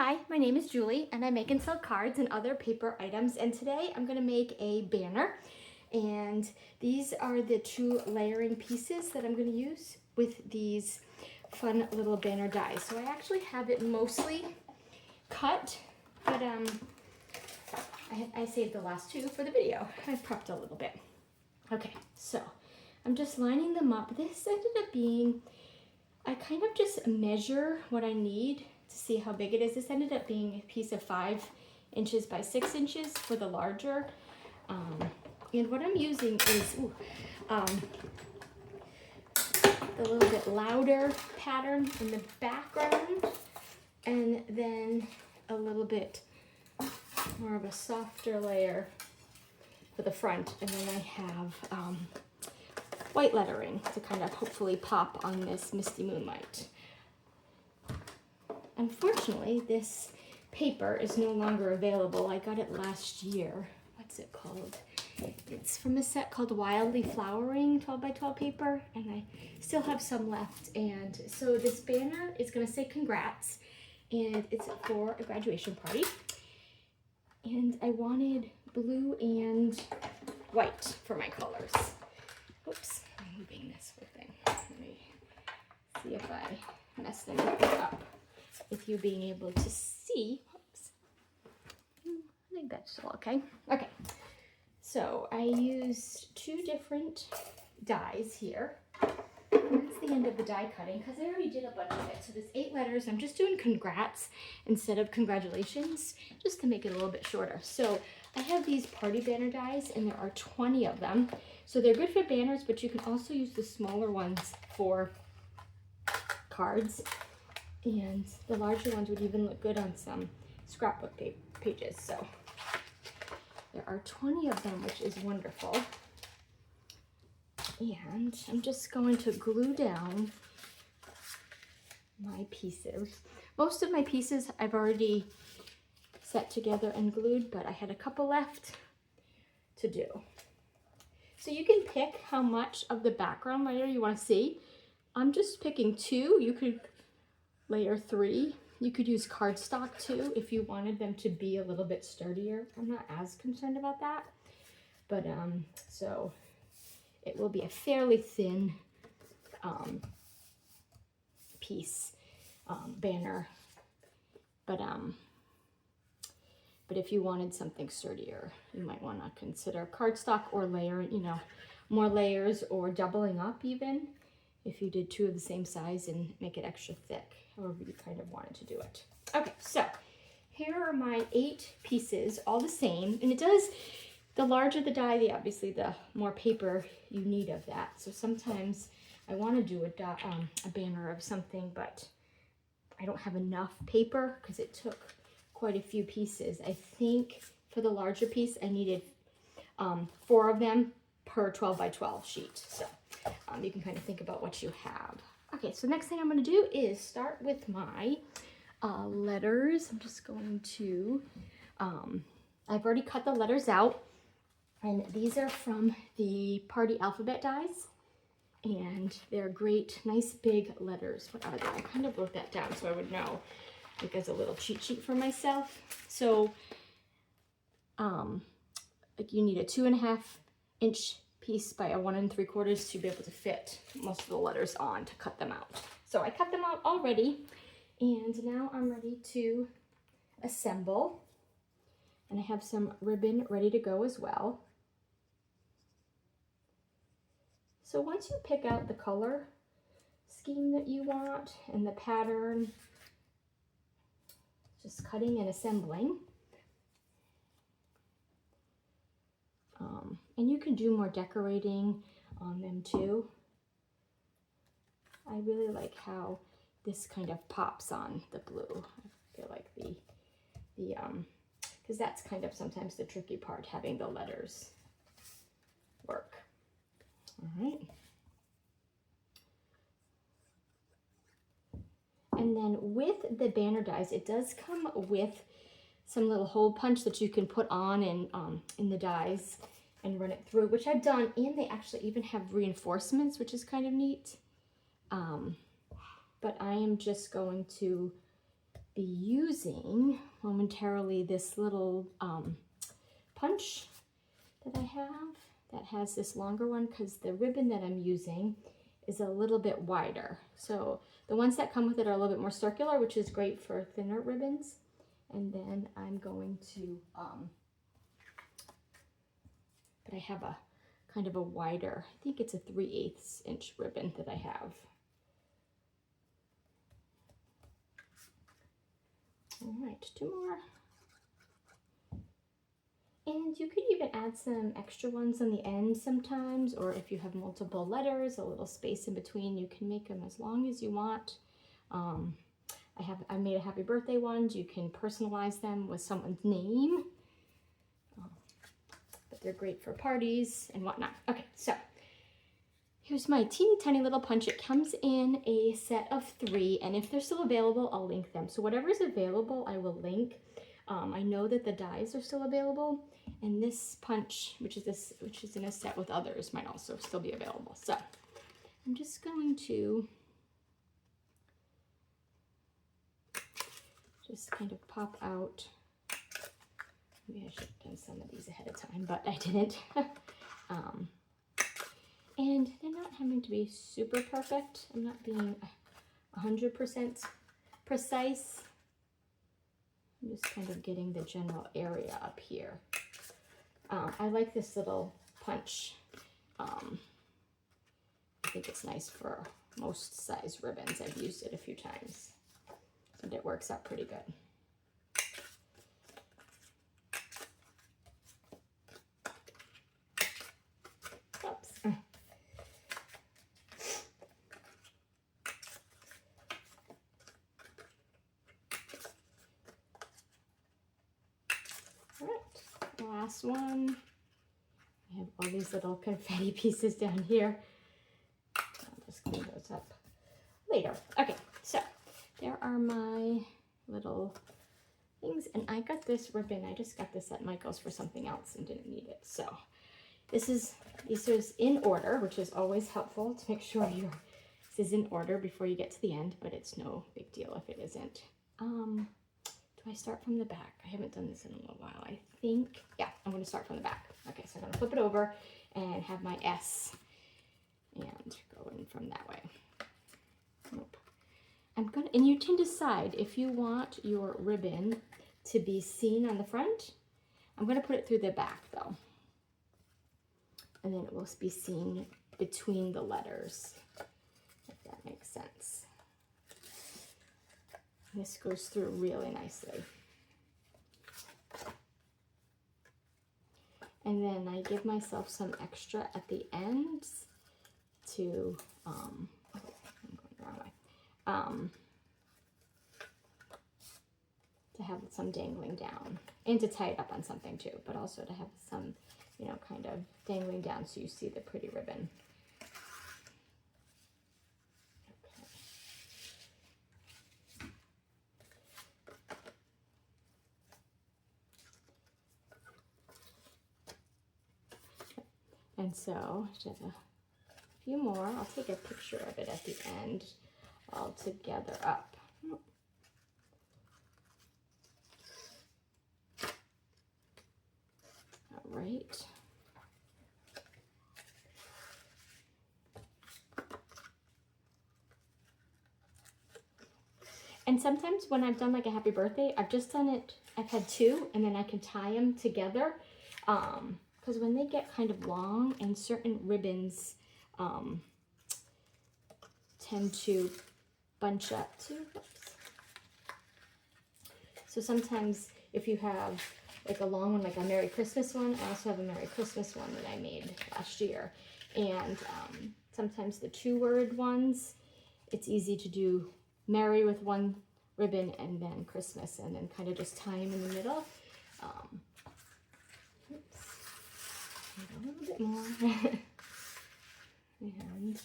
Hi, my name is Julie and I make and sell cards and other paper items, and today I'm going to make a banner, and these are the two layering pieces that I'm going to use with these fun little banner dies. So I actually have it mostly cut, but I saved the last two for the video. I prepped a little bit. Okay, so I'm just lining them up. This ended up being, I kind of just measure what I need to see how big it is. This ended up being a piece of 5 inches by 6 inches for the larger. And what I'm using is the little bit louder pattern in the background, and then a little bit more of a softer layer for the front, and then I have white lettering to kind of hopefully pop on this misty moonlight. Unfortunately, this paper is no longer available. I got it last year. What's it called? It's from a set called Wildly Flowering 12 by 12 paper, and I still have some left. And so this banner is going to say congrats, and it's for a graduation party. And I wanted blue and white for my colors. Oops, I'm moving this whole thing. Let me see if I messed anything up with you being able to see. Oops. I think that's still okay. Okay, so I used 2 different dies here. And that's the end of the die cutting because I already did a bunch of it. So there's 8 letters. I'm just doing congrats instead of congratulations, just to make it a little bit shorter. So I have these party banner dies, and there are 20 of them. So they're good for banners, but you can also use the smaller ones for cards. And the larger ones would even look good on some scrapbook pages. So there are 20 of them, which is wonderful. And I'm just going to glue down my pieces. Most of my pieces I've already set together and glued, but I had a couple left to do. So you can pick how much of the background layer you want to see. I'm just picking 2. You could layer 3. You could use cardstock too if you wanted them to be a little bit sturdier. I'm not as concerned about that, but so it will be a fairly thin piece banner, but if you wanted something sturdier, you might want to consider cardstock or layer, more layers, or doubling up even if you did 2 of the same size and make it extra thick, however you kind of wanted to do it. Okay, so here are my 8 pieces, all the same, and it does, the larger the die, obviously the more paper you need of that. So sometimes I want to do a banner of something, but I don't have enough paper because it took quite a few pieces. I think for the larger piece I needed 4 of them per 12 by 12 sheet. So you can kind of think about what you have. Okay, so next thing I'm going to do is start with my letters. I'm just going to, I've already cut the letters out, and these are from the Party Alphabet dies, and they're great, nice big letters. What are they? I kind of wrote that down so I would know, like as a little cheat sheet for myself. So like you need a 2.5 inch piece by a 1 3/4 to be able to fit most of the letters on to cut them out. So I cut them out already, and now I'm ready to assemble, and I have some ribbon ready to go as well. So once you pick out the color scheme that you want and the pattern, just cutting and assembling. And you can do more decorating on them too. I really like how this kind of pops on the blue. I feel like because that's kind of sometimes the tricky part, having the letters work. All right. And then with the banner dies, it does come with some little hole punch that you can put on and in the dies and run it through, which I've done, and they actually even have reinforcements, which is kind of neat. But I am just going to be using momentarily this little punch that I have that has this longer one, because the ribbon that I'm using is a little bit wider. So the ones that come with it are a little bit more circular, which is great for thinner ribbons. And then I'm going to, but I have a kind of a wider, I think it's a 3/8 inch ribbon that I have. All right, 2 more. And you could even add some extra ones on the end sometimes, or if you have multiple letters, a little space in between, you can make them as long as you want. I made a happy birthday ones. You can personalize them with someone's name, but they're great for parties and whatnot. Okay, so here's my teeny tiny little punch. It comes in a set of 3, and if they're still available, I'll link them. So whatever is available, I will link. I know that the dies are still available, and this punch, which is in a set with others, might also still be available. So I'm just going to just kind of pop out. Maybe I should have done some of these ahead of time, but I didn't. And they're not having to be super perfect. I'm not being 100% precise. I'm just kind of getting the general area up here. I like this little punch. I think it's nice for most size ribbons. I've used it a few times, and it works out pretty good. Oops. All right, last one. I have all these little confetti pieces down here. I'll just clean those up later. Okay, so there are my little things, and I got this ribbon. I just got this at Michael's for something else and didn't need it. So this is in order, which is always helpful to make sure this is in order before you get to the end, but it's no big deal if it isn't. Do I start from the back? I haven't done this in a little while. I think, yeah, I'm going to start from the back. Okay, so I'm going to flip it over and have my S and go in from that way. Nope. And you can decide if you want your ribbon to be seen on the front. I'm going to put it through the back though, and then it will be seen between the letters, if that makes sense. This goes through really nicely. And then I give myself some extra at the ends to, I'm going the wrong way, to have some dangling down, and to tie it up on something too, but also to have some, you know, kind of dangling down so you see the pretty ribbon. And so just a few more. I'll take a picture of it at the end, all together up. All right. And sometimes when I've done like a happy birthday, I've just done it, I've had 2, and then I can tie them together. Because when they get kind of long, and certain ribbons tend to bunch up too. Oops. So sometimes if you have like a long one, like a Merry Christmas one, I also have a Merry Christmas one that I made last year. And sometimes the 2-word ones, it's easy to do Merry with one ribbon and then Christmas, and then kind of just tie them in the middle. A little bit more. And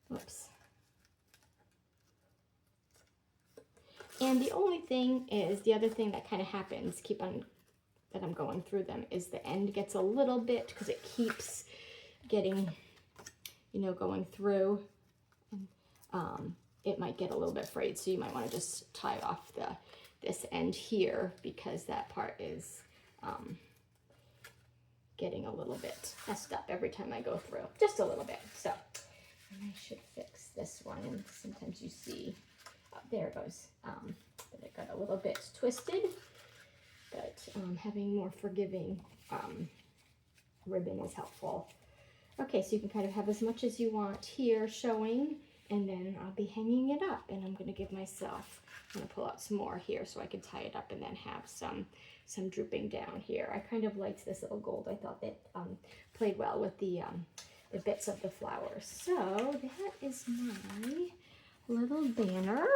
whoops. And the only thing is, the other thing that kind of happens, that I'm going through them, is the end gets a little bit, because it keeps getting, you know, going through. And it might get a little bit frayed. So you might want to just tie off this end here, because that part is getting a little bit messed up every time I go through, just a little bit. So and I should fix this one, and sometimes you see, oh, there it goes, that it got a little bit twisted, but having more forgiving ribbon is helpful. Okay, so you can kind of have as much as you want here showing, and then I'll be hanging it up, and I'm gonna give myself, I'm gonna pull out some more here so I can tie it up and then have some drooping down here. I kind of liked this little gold. I thought that played well with the bits of the flowers. So that is my little banner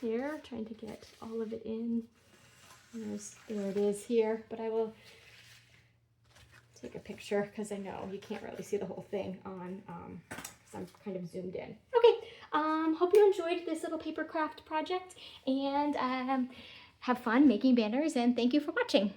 here, trying to get all of it in. There it is here, but I will take a picture because I know you can't really see the whole thing on, because I'm kind of zoomed in. Okay, hope you enjoyed this little paper craft project, and have fun making banners, and thank you for watching.